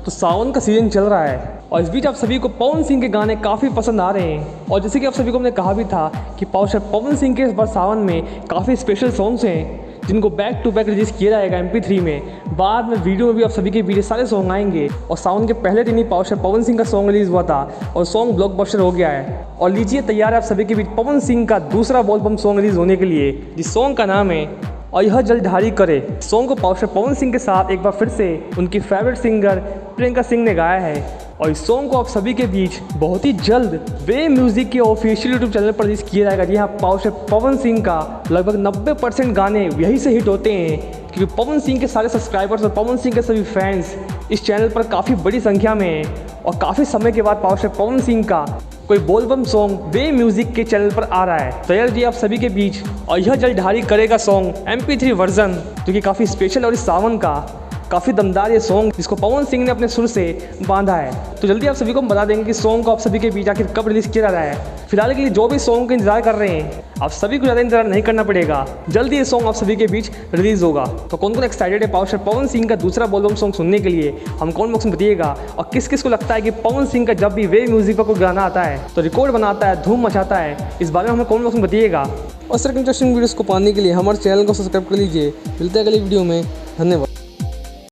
तो सावन का सीजन चल रहा है और इस बीच आप सभी को पवन सिंह के गाने काफ़ी पसंद आ रहे हैं। और जैसे कि आप सभी को हमने कहा भी था कि पावर पवन सिंह के इस बार सावन में काफ़ी स्पेशल सॉन्ग्स हैं जिनको बैक टू बैक रिलीज किया जाएगा MP3 में। बाद में वीडियो में भी आप सभी के बीच सारे सॉन्ग आएंगे। और सावन के पहले दिन ही पावर पवन सिंह का सॉन्ग रिलीज हुआ था और सॉन्ग ब्लॉकबस्टर हो गया है। और लीजिए तैयार है आप सभी के बीच पवन सिंह का दूसरा बोलबम सॉन्ग रिलीज होने के लिए, जिस सॉन्ग का नाम है और यह जलधारी करे। सॉन्ग को पावर पवन सिंह के साथ एक बार फिर से उनकी फेवरेट सिंगर प्रियंका सिंह ने गाया है। और इस सॉन्ग को आप सभी के बीच बहुत ही जल्द वे म्यूजिक के ऑफिशियल यूट्यूब चैनल पर रिलीज किया जाएगा। जी हाँ, पावर पवन सिंह का लगभग 90% गाने यही से हिट होते हैं, क्योंकि पवन सिंह के सारे सब्सक्राइबर्स और पवन सिंह के सभी फैंस इस चैनल पर काफ़ी बड़ी संख्या में हैं। और काफ़ी समय के बाद पावर पवन सिंह का कोई बोलबम सॉन्ग वे म्यूजिक के चैनल पर आ रहा है। तो यार जी आप सभी के बीच और यह जलधारी करेगा सॉन्ग MP3 वर्जन, जो कि काफ़ी स्पेशल और इस सावन का काफ़ी दमदार ये सॉन्ग जिसको पवन सिंह ने अपने सुर से बांधा है। तो जल्दी आप सभी को हम बता देंगे कि सॉन्ग को आप सभी के बीच आखिर कब रिलीज किया जा रहा है। फिलहाल के लिए जो भी सॉन्ग का इंतजार कर रहे हैं, आप सभी को ज़्यादा इंतजार नहीं करना पड़ेगा, जल्दी ये सॉन्ग आप सभी के बीच रिलीज होगा। तो कौन कौन एक्साइटेड है पावर पवन सिंह का दूसरा बोलबम सॉन्ग सुनने के लिए, हम कौन बॉक्स में बताइएगा। और किस किस को लगता है कि पवन सिंह का जब भी वे म्यूजिक पर कोई गाना आता है तो रिकॉर्ड बनाता है, धूम मचाता है, इस बारे में हमें कौन बॉक्स में बताइएगा। और सर इंटरेस्टिंग वीडियोस को पाने के लिए हमारे चैनल को सब्सक्राइब कर लीजिए। मिलते हैं अगली वीडियो में, धन्यवाद।